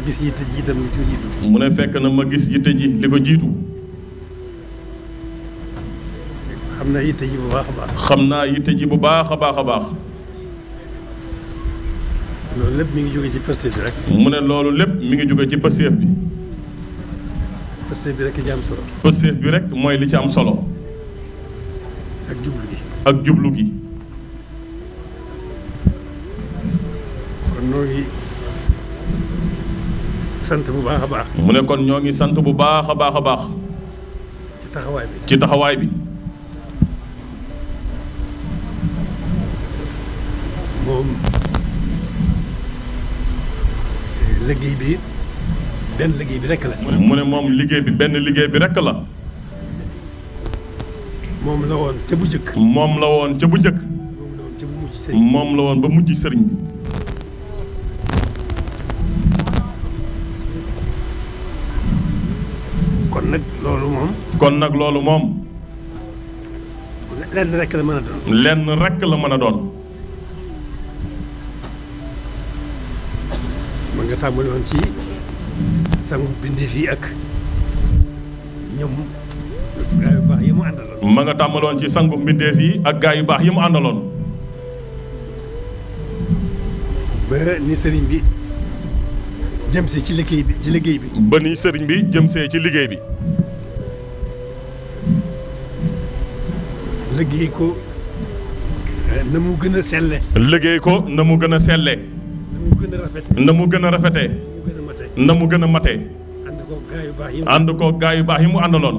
gis yitte ji itam li ko jiitu. mu ne fekk na ma gis yitte ji li ko jiitu. xam naa yitte ji bu baax a baax. xam naa yitte ji bu baax a baax a baax. loolu lépp mi ngi jóge ci pësteef bi rek. mu ne loolu lépp mi ngi jóge ci pësteef bi. pësteef bi rek ci am solo. pësteef bi rek mooy li ci am solo. ak jublu gi. ak jublu gi. kon noo ngi sant bu baax a baax. mu ne kon ñoo ngi sant bu baax a baax a baax. ci taxawaay bi. ci taxawaay bi. moom liggéey bi benn liggéey bi rekk la. mu ne moom liggéey bi benn liggéey bi rekk la. moom la woon ca bu njëkk. moom la woon ca bu njëkk. moom la woon ba mujj sëriñ bi. kon nag loolu moom. kon nag loolu moom. lenn rekk la mën a doon. lenn rekk la mën a doon. ma nga tàmbali woon ci sangu bindeef yi ak ñoom gaa yu baax yi mu àndaloon. ma nga tàmbaloon ci sangu mbindeef yi ak gaa yu baax yi mu àndaloon. ba ni sëriñ bi jëmsee ci liggéey bi ci liggéey bi. ba ni sëriñ bi jëmsee ci liggéey bi. liggéey ko na mu gën a selle. liggéey ko na mu gën a selle. na mu gën a rafet. na mu gën a rafetee. na mu gën a matee. ànd ko gaa yu baax yi mu. ànd ko gaa yu baax yi mu àndaloon.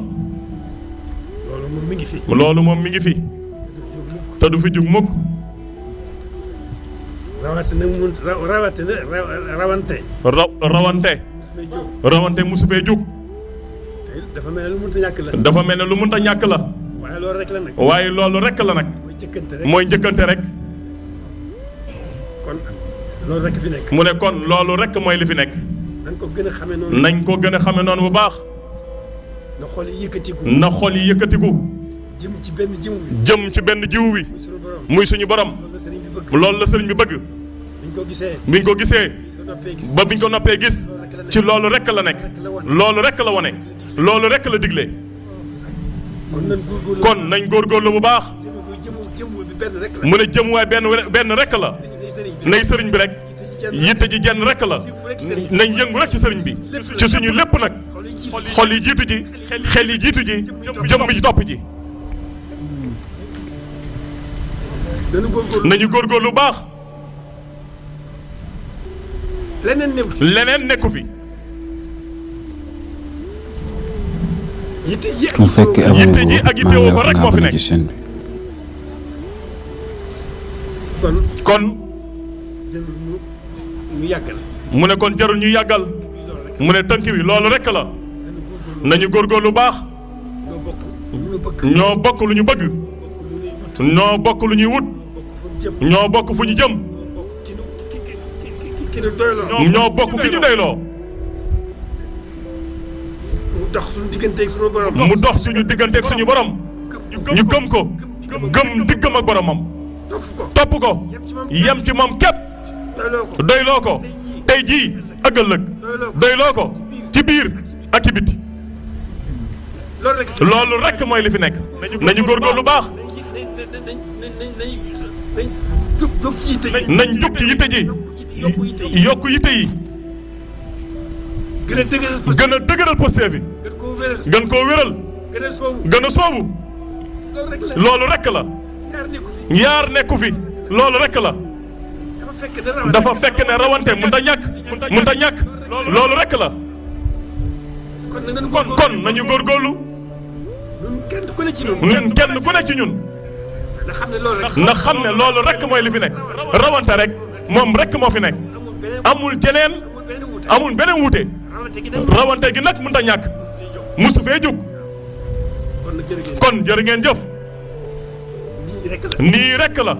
loolu moom mi ngi fi. loolu moom mi ngi fi. te du fi jug mukk. rawatina mun rawatina rawante. rawante. rawante musu fee jug. dafa mel ne lu mënta ñàkk la. dafa mel ne lu mënta ñàkk la. waaye loolu rek la nag. waaye loolu rek la nag. mooy njëkkante rek. mooy njëkkante rek. kon loolu rek fi nekk. mu ne kon loolu rek mooy li fi nekk. nañ ko gën a xamee noonu. nañ ko gën a xamee noonu bu baax. na xol yi yëkkatiku. na xol yi yëkkatiku. jëm ci benn jiw wi. jëm ci benn jiw wi. muy suñu borom. loolu la sëriñ bi bëgg. biñ ko gisee. biñ ko gisee. ba biñ ko noppee gis. ci loolu rek la nekk. loolu rek la wone. loolu rek la digle. kon nañ góorgóorlu bu baax. mu ne jëmuwaay benn rek la. nay sëriñ bi rek. yitte ji jenn rek la. nañ yëngu rek ci sëriñ bi. ci suñu lépp nag. xol yi jiitu ji. xel yi jiitu ji. jëmm ji topp ji. nañu góorgóorlu bu baax. leneen nekku fi. bu fekkee yitte ji ak yitte woo ko rek moo fi nekk. kon. mu ne kon jarul ñu yàggal. mu ne tënk bi loolu rek la. nañu góorgóorlu baax. ñoo bokk lu ñu bëgg. ñoo bokk lu ñuy wut. ñoo bokk fu ñu jëm. ñoo bokk ki ñu doyloo. mu dox suñu digganteeg suñu borom. mu dox suñu digganteeg suñu borom. ñu gëm ko. gëm diggam ak boromam. topp ko. yem ci moom képp. doyloo ko. tey jii ak ëllëg. doyloo ko. ci biir ak ci biti. loolu rek mooy li fi nekk. nañu góorgóorlu baax. nañ jóg ci yitte ji. yokk yitte yi. gën a dëgëral posté bi. gën koo wéral. gën a soobu. loolu rek la. ñaar nekku fi. loolu rek la. dafa fekk ne rawante mënta ñàkk. mënta ñàkk. loolu rek la. kon nañu góorgóorlu. ñun kenn ku ne ci ñun. na xam ne loolu rek mooy li fi nekk. rawante rek moom rek moo fi nekk. amul jeneen. amul beneen wuute. rawante gi nag mënta ñàkk. musu fee jóg. kon jërë ngeen jëf. nii rek la.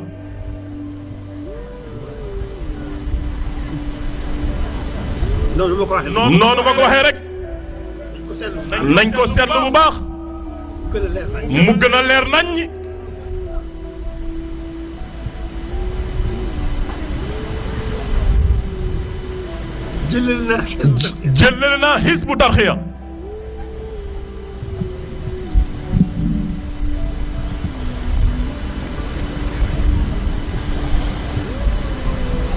noonu ma ko waxee rek. nañ ko seetlu bu baax. mu gën a leer nañ. jëlale naa Hizbu Tarxiya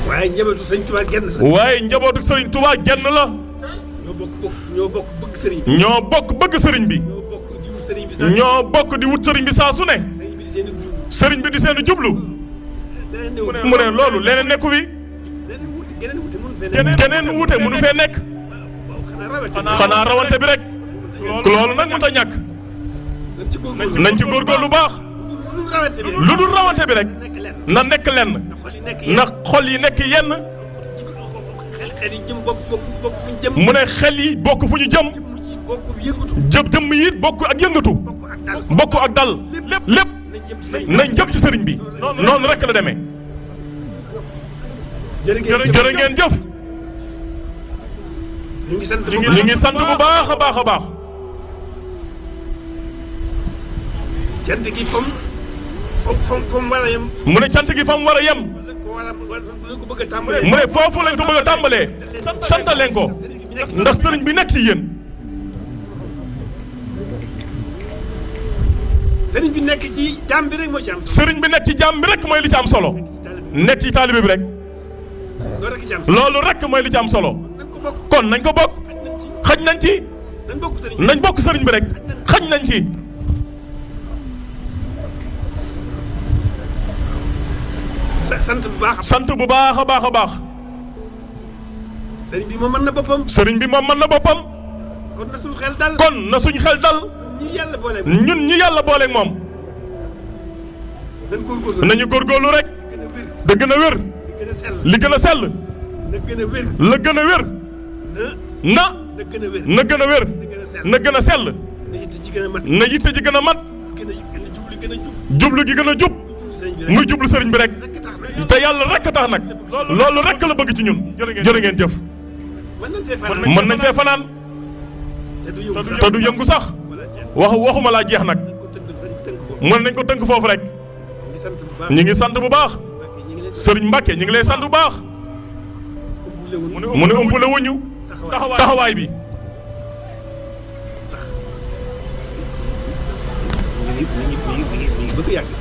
waaye njabootu Sëriñ Tuubaa genn la. waaye njabootu Sëriñ Tuubaa genn la. ñoo bokk bëgg sëriñ bi. ñoo bokk bëgg sëriñ bi. ñoo bokk di wut sëriñ bi saa su ne. sëriñ bi di seen jublu. mu ne loolu leneen nekku fi. keneen wuute mënu fee nekk. xanaa rawante bi rek. loolu nag mënut a ñàkk. nañ ci góorgóorlu baax. lu dul rawante bi rek. na nekk lenn. na xol yi nekk yenn. mu ne xel yi bokk fu ñu jëm. jëmm yi bokk ak yëngatu. bokk ak dal. lépp nañ jëm ci sëriñ bi. noonu rek la demee. jërë ngeen jëf. ñu ngi sant bu baax a baax a baax. cant gi fa mu war a yem. mu ne cant gi fa mu war a yem. mu ne foofu lañ ko bëgg a tàmbalee. sant leen ko. ndax sëriñ bi nekk ci yéen. sëriñ bi nekk ci jàmm bi rek moo ci am. sëriñ bi nekk ci jàmm bi rek mooy li ci am solo. nekk ci taalibe bi rek. loolu rek mooy li ci am solo. kon nañ ko bokk. xaj nañ ci. nañ bokk sëriñ bi rek. xaj nañ ci. sant bu baax a baax a baax. sëriñ bi moom mën na boppam. sëriñ bi moom mën na boppam. kon na suñu xel dal. kon na suñu xel dal. ñun ñi yàlla booleeg moom. nañu góorgóorlu rek. da gën a wér. li gën a sell. la gën a wér. na gën a wér. na gën a sell. na yitte ji gën a mat. jublu gi gën a jub. muy jublu sëriñ bi rek. te yàlla rek a tax nag. loolu rek la bëgg ci ñun. jërë ngeen jëf. mën nañ fee fanaan. te du yëngu sax. waxuma laa jeex nag. mën nañ ko tënk foofu rek. ñu ngi sant bu baax. sëriñ Mbàkke ñu ngi lay sant bu baax. mu ne ëmpale wuñu taxawaay bi.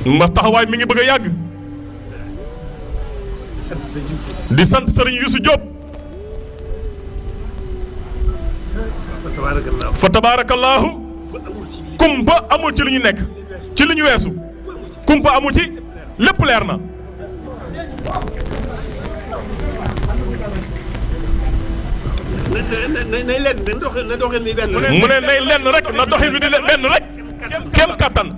ndax taxawaay mi ngi bëgg a yàgg. di sant sëriñ Youssou Diop. fa tabaarakallaahu. kumpa amul ci li ñu nekk. ci li ñu weesu. kumpa amul ci lépp leer na. nay lenn na doxin bi benn rek. mu ne nay lenn rek na doxin bi di benn rek. kem kattan.